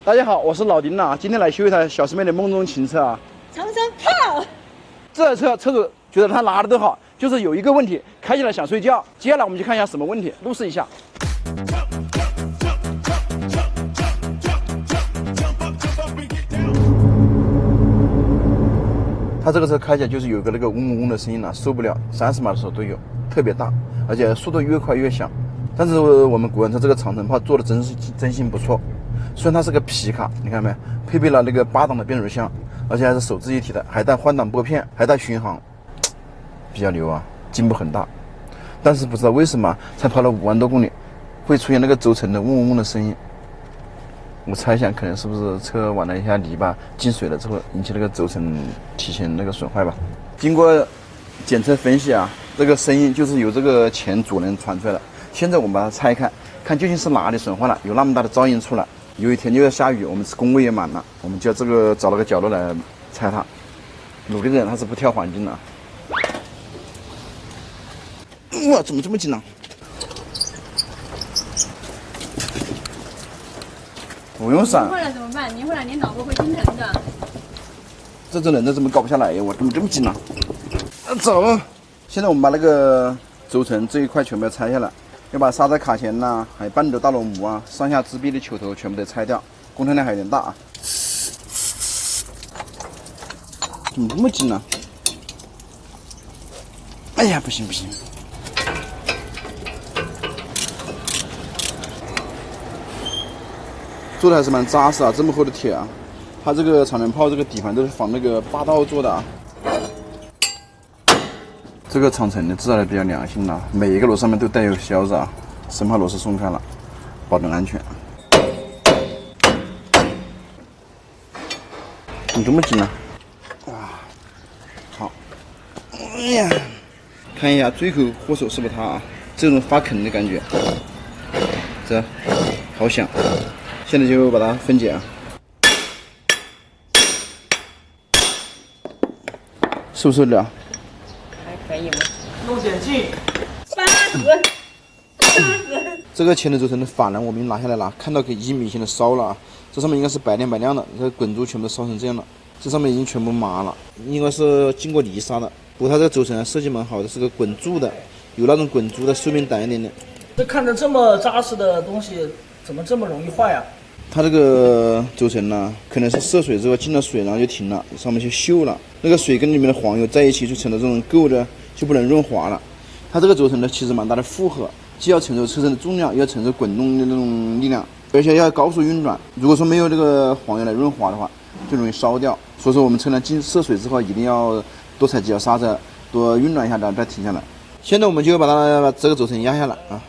大家好，我是老丁啊，今天来修一台小师妹的梦中情车啊。长城炮，这台车车主觉得他拉的都好，就是有一个问题，开起来想睡觉。接下来我们就看一下什么问题，录试一下。它这个车开起来就是有个那个嗡嗡嗡的声音了，受不了，30码的时候都有，特别大，而且速度越快越响。但是我们国产车这个长城炮做的真心不错。虽然它是个皮卡，你看没，配备了那个8档的变速箱，而且还是手自一体的，还带换挡拨片，还带巡航，比较牛啊，进步很大。但是不知道为什么才跑了5万多公里，会出现那个轴承的嗡嗡嗡的声音。我猜想可能是不是车挽了一下泥巴，进水了之后引起那个轴承提前那个损坏吧。经过检测分析啊，这个声音就是由这个前主轮传出来的。现在我们把它拆开，看究竟是哪里损坏了，有那么大的噪音出来。有一天又要下雨，我们工位也满了，我们就这个找了个角落来拆它。努力的人他是不挑环境的。哇，怎么这么紧呢？不用闪。拧回来怎么办？拧回来你脑壳会心疼的。这人怎么搞不下来呀？我怎么这么紧呢？走。现在我们把那个轴承这一块全部要拆下来。要把刹车卡钳呐，还有半轴大螺母啊，上下支臂的球头全部得拆掉，工程量还有点大啊。怎么这么紧呢？哎呀，不行不行！做的还是蛮扎实啊，这么厚的铁啊！它这个长城炮这个底盘都是仿那个8道做的啊。这个长城的制造的比较良心了，每一个螺上面都带有销子啊，生怕螺丝松开了，保证安全。你这么紧呢？哇，好，哎呀，看一下最后货手是不是它啊？这种发坑的感觉，这好响。现在就把它分解啊，受不受得了？可以吗？弄点劲80，这个前头轴承的法兰我们拿下来了，看到可以明显的烧了啊，这上面应该是白亮的，这滚珠全部烧成这样了，这上面已经全部麻了，应该是经过泥沙的。不过它这个轴承设计蛮好的，是个滚珠的，有那种滚珠的寿命短一点的。这看着这么扎实的东西，怎么这么容易坏啊？它这个轴承呢，可能是涉水之后进了水，然后就停了，上面就锈了。那个水跟里面的黄油在一起，就成了这种垢的，就不能润滑了。它这个轴承呢，其实蛮大的负荷，既要承受车身的重量，又要承受滚动的那种力量，而且要高速运转。如果说没有这个黄油来润滑的话，就容易烧掉。所以说我们车辆进涉水之后，一定要多踩几脚刹车，多运转一下，然后再停下来。现在我们就把这个轴承压下来啊。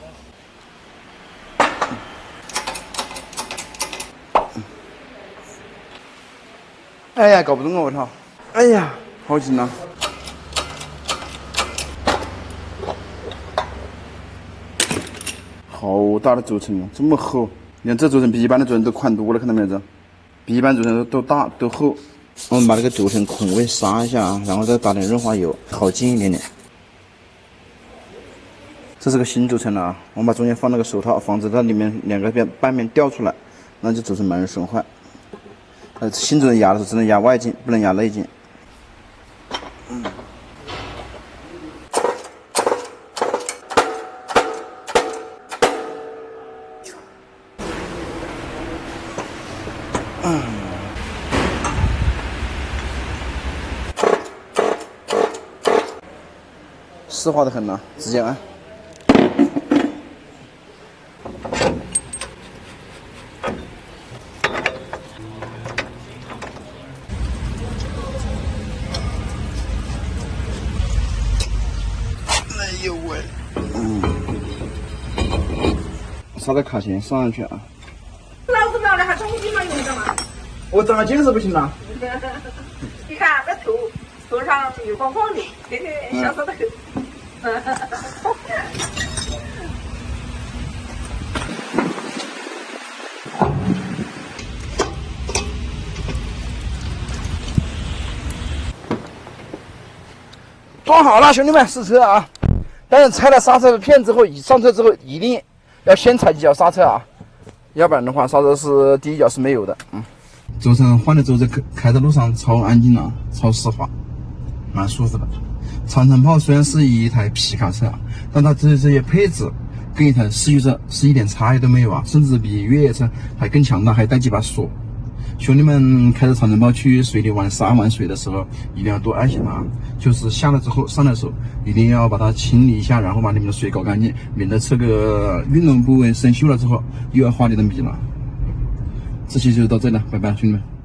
哎呀，搞不动了，我操！哎呀，好紧啊！好大的轴承啊，这么厚！你看这轴承比一般的轴承都宽多了，看到没有？这比一般轴承都大都厚。我们把这个轴承孔位刹一下啊，然后再打点润滑油，靠近一点点。这是个新轴承了啊，我们把中间放那个手套，防止它里面两个半边掉出来，那就轴承蛮容易损坏。新轴承压的时候只能压外径，不能压内径。湿滑的很呢，直接按。哎呦喂，刹车卡钳上去啊！老子拿的还中筋嘛，用的嘛。我长个见识不行啦。你看这头上油光光的，嘿嘿，小手头。装好了，兄弟们，试车啊！但是拆了刹车片之后，上车之后一定要先踩几脚刹车啊！要不然的话，啥子是第一脚是没有的。轴承换了之后，开在路上超安静了，超丝滑，蛮舒服的。长城炮虽然是一台皮卡车，但它这些配置跟一台思域车是一点差异都没有啊，甚至比越野车还更强大，还带几把锁。兄弟们开着长城炮去水里玩沙玩水的时候，一定要多爱惜它。就是下来之后上来的时候，一定要把它清理一下，然后把里面的水搞干净，免得这个运动部位生锈了之后又要花你的米了。这期就到这里了，拜拜，兄弟们。